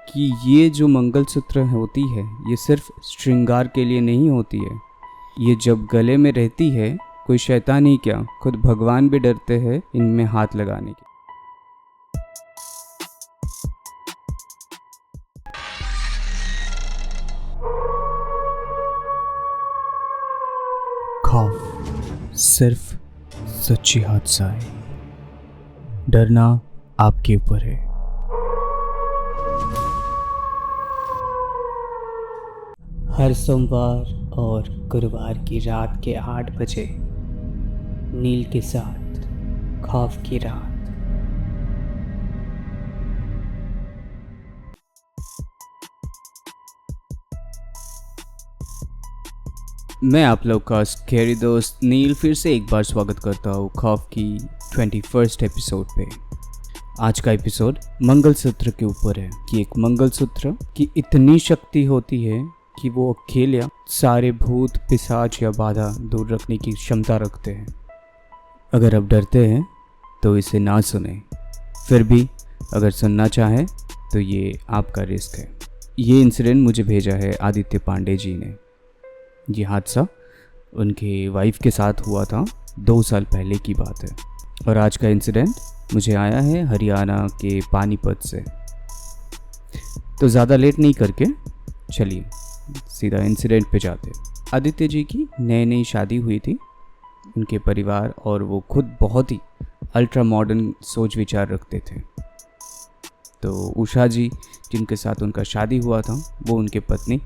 कि ये जो मंगलसूत्र होती है ये सिर्फ श्रृंगार के लिए नहीं होती है। ये जब गले में रहती है कोई शैतान ही क्या, खुद भगवान भी डरते हैं इनमें हाथ लगाने के। खौफ सिर्फ सच्ची हादसा है, डरना आपके ऊपर है। हर सोमवार और गुरुवार की रात के 8 बजे नील के साथ खौफ की रात। मैं आप लोग का स्कैरी दोस्त नील फिर से एक बार स्वागत करता हूँ खौफ की 21st एपिसोड पे। आज का एपिसोड मंगलसूत्र के ऊपर है कि एक मंगलसूत्र की इतनी शक्ति होती है कि वो अकेले सारे भूत पिशाच या बाधा दूर रखने की क्षमता रखते हैं। अगर आप डरते हैं तो इसे ना सुने, फिर भी अगर सुनना चाहें तो ये आपका रिस्क है। ये इंसिडेंट मुझे भेजा है आदित्य पांडे जी ने। ये हादसा उनके वाइफ के साथ हुआ था 2 साल पहले की बात है और आज का इंसिडेंट मुझे आया है हरियाणा के पानीपत से। तो ज़्यादा लेट नहीं करके चलिए सीधा इंसिडेंट पे जाते हैं। आदित्य जी की नई शादी हुई थी। उनके परिवार और वो खुद बहुत ही अल्ट्रा मॉडर्न सोच विचार रखते थे। तो उषा जी जिनके साथ उनका शादी हुआ था वो उनके पत्नी,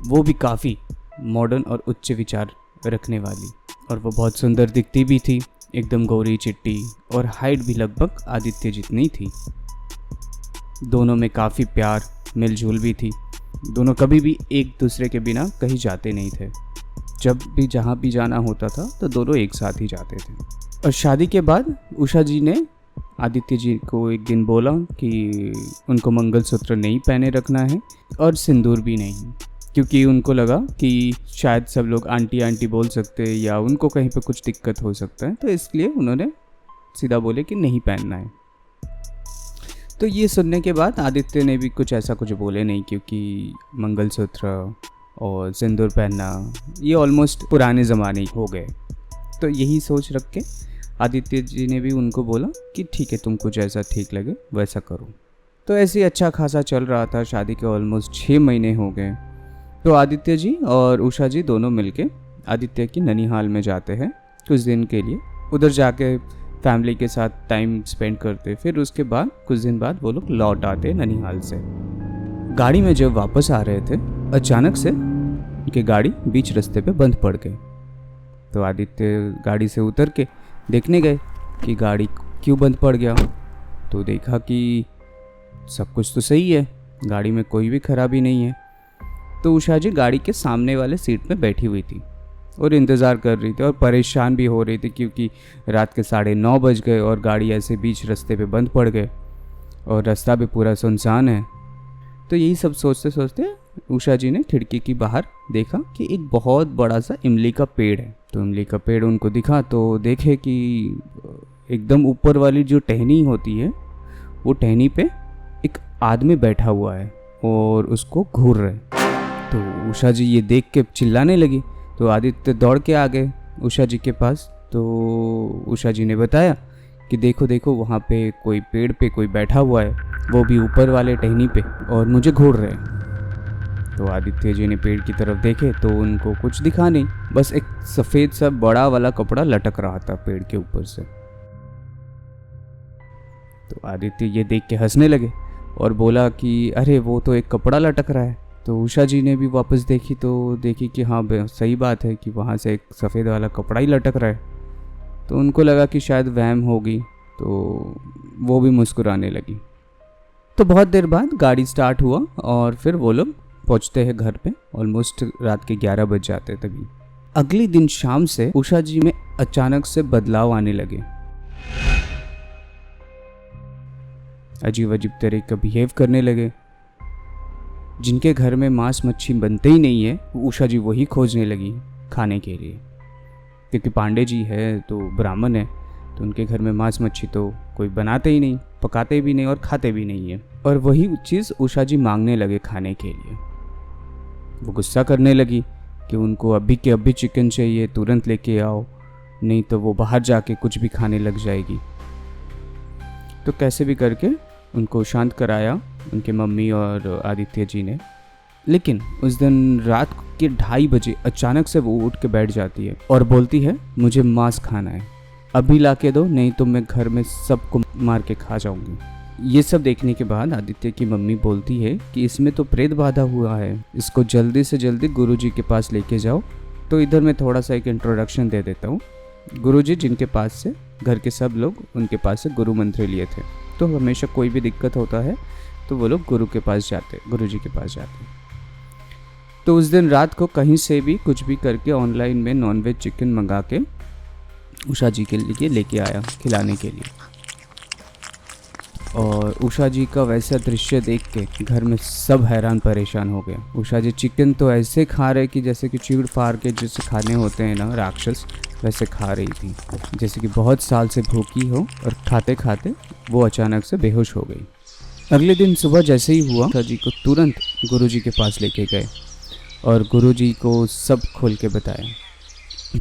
वो भी काफ़ी मॉडर्न और उच्च विचार रखने वाली, और वो बहुत सुंदर दिखती भी थी, एकदम गोरी चिट्टी, और हाइट भी लगभग आदित्य जितनी थी। दोनों में काफ़ी प्यार मिलजुल भी थी। दोनों कभी भी एक दूसरे के बिना कहीं जाते नहीं थे। जब भी जहाँ भी जाना होता था तो दोनों एक साथ ही जाते थे। और शादी के बाद उषा जी ने आदित्य जी को एक दिन बोला कि उनको मंगलसूत्र नहीं पहने रखना है और सिंदूर भी नहीं, क्योंकि उनको लगा कि शायद सब लोग आंटी आंटी बोल सकते हैं या उनको कहीं पे कुछ दिक्कत हो सकता है, तो इसलिए उन्होंने सीधा बोले कि नहीं पहनना है। तो ये सुनने के बाद आदित्य ने भी कुछ बोले नहीं, क्योंकि मंगलसूत्र और सिंदूर पहनना ये ऑलमोस्ट पुराने ज़माने हो गए। तो यही सोच रख के आदित्य जी ने भी उनको बोला कि ठीक है, तुमको जैसा ठीक लगे वैसा करो। तो ऐसे ही अच्छा खासा चल रहा था। शादी के ऑलमोस्ट 6 महीने हो गए। तो आदित्य जी और उषा जी दोनों मिलके आदित्य की ननिहाल में जाते हैं कुछ दिन के लिए। उधर जाके फैमिली के साथ टाइम स्पेंड करते, फिर उसके बाद कुछ दिन बाद वो लोग लौट आते ननिहाल से। गाड़ी में जब वापस आ रहे थे, अचानक से उनकी गाड़ी बीच रास्ते पे बंद पड़ गई। तो आदित्य गाड़ी से उतर के देखने गए कि गाड़ी क्यों बंद पड़ गया। तो देखा कि सब कुछ तो सही है, गाड़ी में कोई भी खराबी नहीं है। तो उषा जी गाड़ी के सामने वाले सीट में बैठी हुई थी और इंतज़ार कर रही थी और परेशान भी हो रही थी, क्योंकि रात के 9:30 बज गए और गाड़ी ऐसे बीच रास्ते पे बंद पड़ गए और रास्ता भी पूरा सुनसान है। तो यही सब सोचते सोचते उषा जी ने खिड़की की बाहर देखा कि एक बहुत बड़ा सा इमली का पेड़ है। तो इमली का पेड़ उनको दिखा तो देखे कि एकदम ऊपर वाली जो टहनी होती है वो टहनी पे एक आदमी बैठा हुआ है और उसको घूर रहे। तो उषा जी ये देख के चिल्लाने लगी। तो आदित्य दौड़ के आ गए उषा जी के पास। तो उषा जी ने बताया कि देखो देखो वहाँ पे कोई पेड़ पे कोई बैठा हुआ है, वो भी ऊपर वाले टहनी पे, और मुझे घूर रहे हैं। तो आदित्य जी ने पेड़ की तरफ देखे तो उनको कुछ दिखा नहीं, बस एक सफ़ेद सा बड़ा वाला कपड़ा लटक रहा था पेड़ के ऊपर से। तो आदित्य ये देख के हंसने लगे और बोला कि अरे वो तो एक कपड़ा लटक रहा है। तो उषा जी ने भी वापस देखी तो देखी कि हाँ सही बात है कि वहाँ से एक सफ़ेद वाला कपड़ा ही लटक रहा है। तो उनको लगा कि शायद वहम होगी, तो वो भी मुस्कुराने लगी। तो बहुत देर बाद गाड़ी स्टार्ट हुआ और फिर वो लोग पहुँचते हैं घर पे। ऑलमोस्ट रात के 11 बज जाते तभी। अगले दिन शाम से उषा जी में अचानक से बदलाव आने लगे। अजीब अजीब तरह का बिहेव करने लगे। जिनके घर में मांस मच्छी बनते ही नहीं है, उषा जी वही खोजने लगी खाने के लिए, क्योंकि पांडे जी है तो ब्राह्मण है, तो उनके घर में मांस मच्छी तो कोई बनाते ही नहीं, पकाते भी नहीं और खाते भी नहीं है। और वही चीज़ उषा जी मांगने लगे खाने के लिए। वो गुस्सा करने लगी कि उनको अभी के अभी चिकन चाहिए, तुरंत लेके आओ, नहीं तो वो बाहर जाके कुछ भी खाने लग जाएगी। तो कैसे भी करके उनको शांत कराया उनके मम्मी और आदित्य जी ने। लेकिन उस दिन रात के 2:30 बजे अचानक से वो उठ के बैठ जाती है और बोलती है मुझे मांस खाना है, अभी ला के दो, नहीं तो मैं घर में सबको मार के खा जाऊंगी। ये सब देखने के बाद आदित्य की मम्मी बोलती है कि इसमें तो प्रेत बाधा हुआ है, इसको जल्दी से जल्दी गुरुजी के पास लेके जाओ। तो इधर मैं थोड़ा सा एक इंट्रोडक्शन दे देता हूँ। गुरुजी जिनके पास से घर के सब लोग उनके पास से गुरु मंत्र लिए थे, तो हमेशा कोई भी दिक्कत होता है तो वो लोग गुरुजी के पास जाते। तो उस दिन रात को कहीं से भी कुछ भी करके ऑनलाइन में नॉनवेज चिकन मंगा के उषा जी के लिए लेके आया खिलाने के लिए। और उषा जी का वैसा दृश्य देख के घर में सब हैरान परेशान हो गए। उषा जी चिकन तो ऐसे खा रहे कि जैसे कि चीड़ फाड़ के जैसे खाने होते हैं ना राक्षस, वैसे खा रही थी, जैसे कि बहुत साल से भूखी हो। और खाते खाते वो अचानक से बेहोश हो गई। अगले दिन सुबह जैसे ही हुआ, उषा जी को तुरंत गुरुजी के पास लेके गए और गुरुजी को सब खोल के बताया।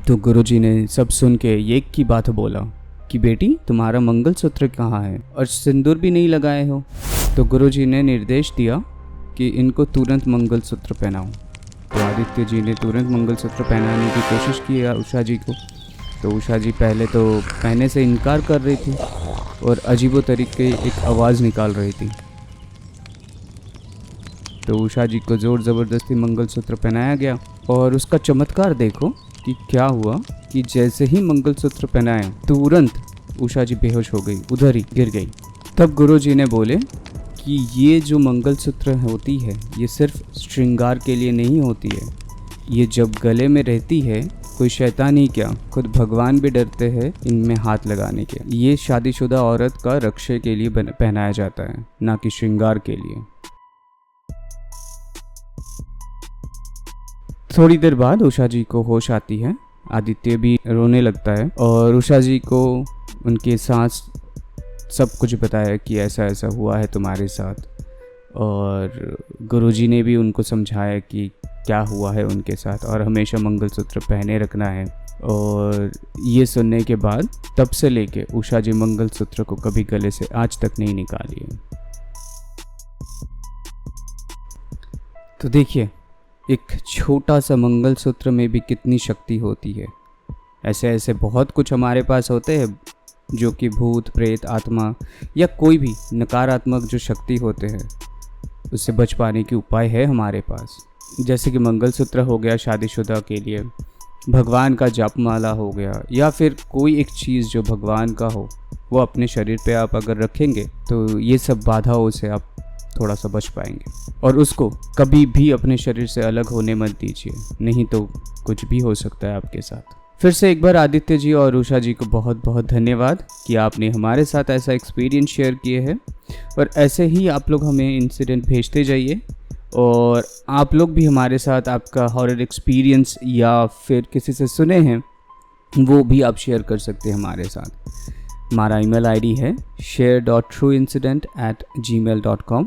तो गुरुजी ने सब सुन के एक की बात बोला कि बेटी तुम्हारा मंगलसूत्र कहाँ है और सिंदूर भी नहीं लगाए हो। तो गुरुजी ने निर्देश दिया कि इनको तुरंत मंगलसूत्र पहनाओ। तो आदित्य जी ने तुरंत मंगलसूत्र पहनाने की कोशिश की उषा जी को। तो उषा जी पहले तो पहनने से इनकार कर रही थी और अजीबो तरीके एक आवाज़ निकाल रही थी। तो उषा जी को ज़ोर ज़बरदस्ती मंगलसूत्र पहनाया गया और उसका चमत्कार देखो कि क्या हुआ कि जैसे ही मंगलसूत्र पहनाया तुरंत उषा जी बेहोश हो गई, उधर ही गिर गई। तब गुरुजी ने बोले कि ये जो मंगलसूत्र होती है ये सिर्फ श्रृंगार के लिए नहीं होती है, ये जब गले में रहती है कोई शैतान ही क्या, खुद भगवान भी डरते हैं इनमें हाथ लगाने के। ये शादीशुदा औरत का रक्षा के लिए पहनाया जाता है, ना कि श्रृंगार के लिए। थोड़ी देर बाद उषा जी को होश आती है, आदित्य भी रोने लगता है और उषा जी को उनके सांस सब कुछ बताया कि ऐसा ऐसा हुआ है तुम्हारे साथ। और गुरुजी ने भी उनको समझाया कि क्या हुआ है उनके साथ और हमेशा मंगलसूत्र पहने रखना है। और ये सुनने के बाद तब से लेके उषा जी मंगलसूत्र को कभी गले से आज तक नहीं निकाली है। तो देखिए एक छोटा सा मंगलसूत्र में भी कितनी शक्ति होती है। ऐसे ऐसे बहुत कुछ हमारे पास होते हैं जो कि भूत प्रेत आत्मा या कोई भी नकारात्मक जो शक्ति होते हैं उससे बच पाने की उपाय है हमारे पास। जैसे कि मंगलसूत्र हो गया शादीशुदा के लिए, भगवान का जापमाला हो गया, या फिर कोई एक चीज़ जो भगवान का हो वो अपने शरीर पे आप अगर रखेंगे तो ये सब बाधाओं से आप थोड़ा सा बच पाएंगे। और उसको कभी भी अपने शरीर से अलग होने मत दीजिए, नहीं तो कुछ भी हो सकता है आपके साथ। फिर से एक बार आदित्य जी और उषा जी को बहुत बहुत धन्यवाद कि आपने हमारे साथ ऐसा एक्सपीरियंस शेयर किए हैं। और ऐसे ही आप लोग हमें इंसिडेंट भेजते जाइए और आप लोग भी हमारे साथ आपका हॉरर एक्सपीरियंस या फिर किसी से सुने हैं वो भी आप शेयर कर सकते हैं हमारे साथ। हमारा ईमेल आईडी है share.trueincident@gmail.com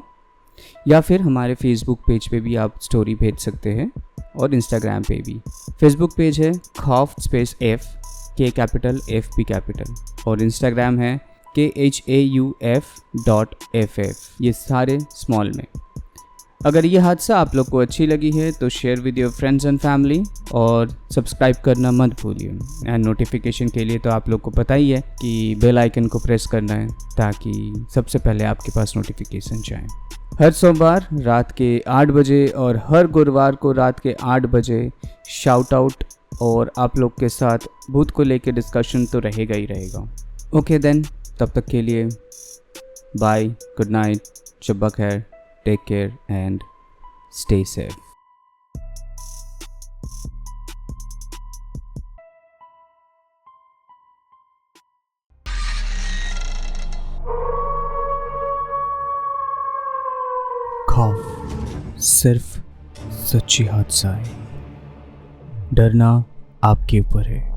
या फिर हमारे फेसबुक पेज पे भी आप स्टोरी भेज सकते हैं और इंस्टाग्राम पे भी। फेसबुक पेज है खौफ _F KF और इंस्टाग्राम है KHAUF.FF, ये सारे स्मॉल में। अगर ये हादसा आप लोग को अच्छी लगी है तो share with your friends and family और सब्सक्राइब करना मत भूलिए। एंड नोटिफिकेशन के लिए तो आप लोग को पता ही है कि बेल आइकन को प्रेस करना है ताकि सबसे पहले आपके पास नोटिफिकेशन जाए। हर सोमवार रात के 8 बजे और हर गुरुवार को रात के 8 बजे शाउट आउट और आप लोग के साथ भूत को लेकर डिस्कशन तो रहेगा ही रहेगा। ओके देन, तब तक के लिए बाय, गुड नाइट, शब्बा खैर, take care and stay safe. खौफ सिर्फ सच्ची हादसा है, डरना आपके ऊपर है।